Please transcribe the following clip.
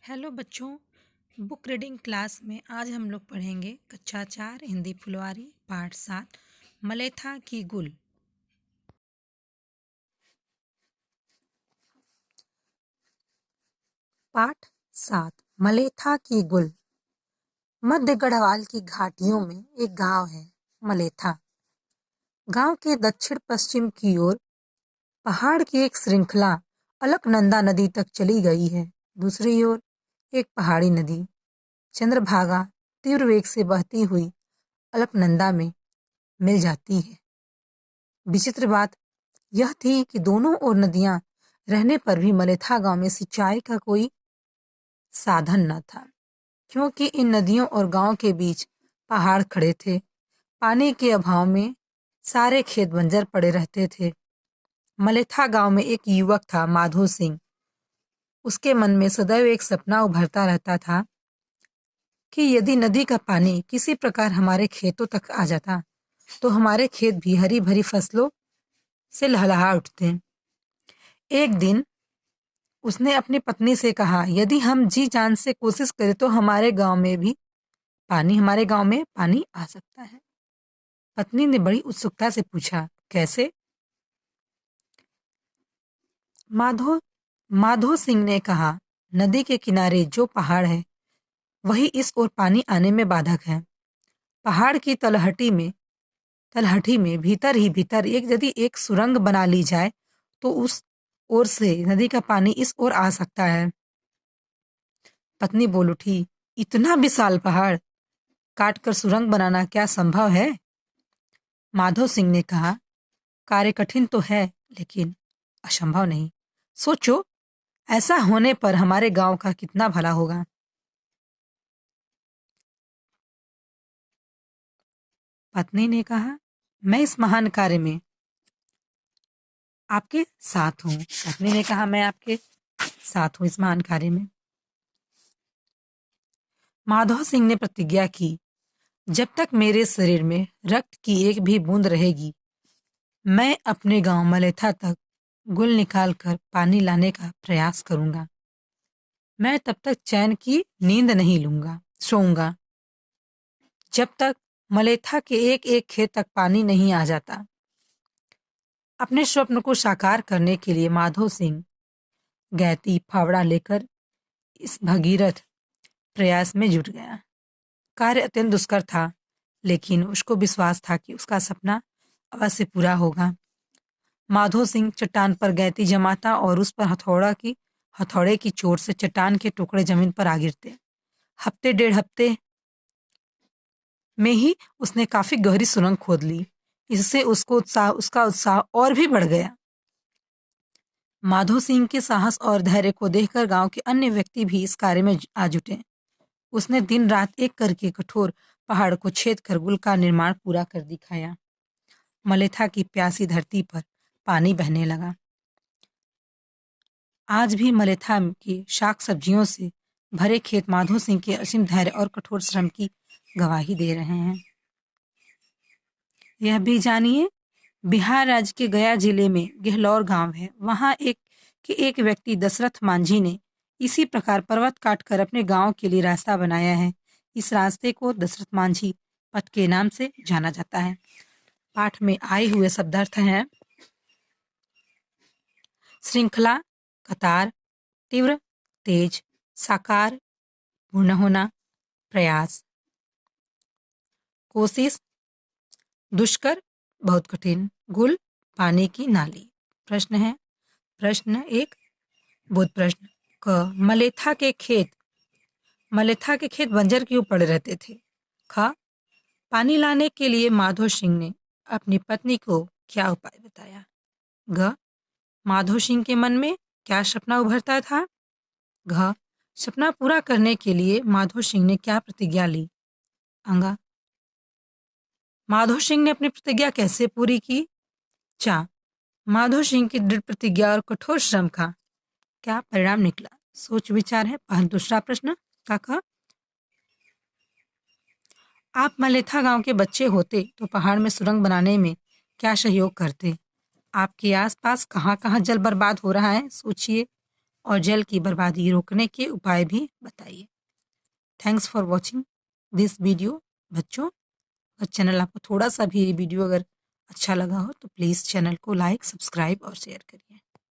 Hello बच्चों। Book reading class में आज हम लोग पढ़ेंगे कक्षा 4 हिंदी फुलवारी पाठ 7 मलेथा की गुल। पाठ 7 मलेथा की गुल। मध्य गढ़वाल की घाटियों में एक गांव है मलेथा। गांव के दक्षिण पश्चिम की ओर पहाड़ की एक श्रृंखला अलकनंदा नदी तक चली गई है। दूसरी ओर एक पहाड़ी नदी चंद्रभागा तीव्र वेग से बहती हुई अलकनंदा में मिल जाती है। विचित्र बात यह थी कि दोनों ओर नदियां रहने पर भी मलेथा गांव में सिंचाई का कोई साधन न था, क्योंकि इन नदियों और गांव के बीच पहाड़ खड़े थे। पानी के अभाव में सारे खेत बंजर पड़े रहते थे। मलेथा गांव में एक युवक था माधो सिंह। उसके मन में सदैव एक सपना उभरता रहता था कि यदि नदी का पानी किसी प्रकार हमारे खेतों तक आ जाता तो हमारे खेत भी हरी भरी फसलों से लहलहा उठते। एक दिन उसने अपनी पत्नी से कहा, यदि हम जी जान से कोशिश करें तो हमारे गांव में पानी आ सकता है। पत्नी ने बड़ी उत्सुकता से पूछा, कैसे? माधो माधो सिंह ने कहा, नदी के किनारे जो पहाड़ है वही इस ओर पानी आने में बाधक है। पहाड़ की तलहटी में भीतर ही भीतर यदि एक सुरंग बना ली जाए तो उस ओर से नदी का पानी इस ओर आ सकता है। पत्नी बोल उठी, इतना विशाल पहाड़ काट कर सुरंग बनाना क्या संभव है? माधो सिंह ने कहा, कार्य कठिन तो है लेकिन असंभव नहीं। सोचो, ऐसा होने पर हमारे गांव का कितना भला होगा। पत्नी ने कहा, मैं इस महान कार्य में आपके साथ हूं। पत्नी ने कहा, मैं आपके साथ हूं इस महान कार्य में। माधो सिंह ने प्रतिज्ञा की, जब तक मेरे शरीर में रक्त की एक भी बूंद रहेगी मैं अपने गांव मलेथा तक गुल निकाल कर पानी लाने का प्रयास करूंगा। मैं तब तक चैन की नींद नहीं सोऊंगा जब तक मलेथा के एक एक खेत तक पानी नहीं आ जाता। अपने स्वप्न को साकार करने के लिए माधो सिंह गैती फावड़ा लेकर इस भगीरथ प्रयास में जुट गया। कार्य अत्यंत दुष्कर था, लेकिन उसको विश्वास था कि उसका सपना अवश्य पूरा होगा। माधो सिंह चट्टान पर गैती जमाता और उस पर हथौड़े की चोट से चट्टान के टुकड़े जमीन पर आ गिरते। हफ्ते डेढ़ हफ्ते में ही उसने काफी गहरी सुरंग खोद ली। इससे उसका उत्साह और भी बढ़ गया। माधो सिंह के साहस और धैर्य को देखकर गांव के अन्य व्यक्ति भी इस कार्य में आ जुटे। उसने दिन रात एक करके कठोर पहाड़ को छेद कर गुल का निर्माण पूरा कर दिखाया। मलेथा की प्यासी धरती पर पानी बहने लगा। आज भी मलेथा की शाक सब्जियों से भरे खेत माधो सिंह के असीम धैर्य और कठोर श्रम की गवाही दे रहे हैं। यह भी जानिए, बिहार राज्य के गया जिले में गेहलोर गांव है। वहां एक व्यक्ति दशरथ मांझी ने इसी प्रकार पर्वत काटकर अपने गांव के लिए रास्ता बनाया है। इस रास्ते को दशरथ मांझी पथ के नाम से जाना जाता है। पाठ में आए हुए शब्दार्थ हैं श्रृंखला, कतार, तीव्र, तेज, साकार, पूर्ण होना, प्रयास। कोशिश, दुष्कर, बहुत कठिन। गुल, पानी की नाली। प्रश्न है, प्रश्न 1 बोध प्रश्न। क मलेथा के खेत बंजर क्यों पड़े रहते थे? ख पानी लाने के लिए माधो सिंह ने अपनी पत्नी को क्या उपाय बताया? घ माधो सिंह के मन में क्या सपना उभरता था? घ सपना पूरा करने के लिए माधो सिंह ने क्या प्रतिज्ञा ली? अंगा माधो सिंह ने अपनी प्रतिज्ञा कैसे पूरी की? चा माधो सिंह की दृढ़ प्रतिज्ञा और कठोर श्रम का क्या परिणाम निकला? सोच विचार है। दूसरा प्रश्न का आप मलेथा गांव के बच्चे होते तो पहाड़ में सुरंग बनाने में क्या सहयोग करते? आपके आसपास कहाँ कहाँ जल बर्बाद हो रहा है, सोचिए और जल की बर्बादी रोकने के उपाय भी बताइए। Thanks for watching this video. बच्चों, अगर चैनल आपको थोड़ा सा भी वीडियो अगर अच्छा लगा हो तो प्लीज़ चैनल को लाइक, सब्सक्राइब और शेयर करिए।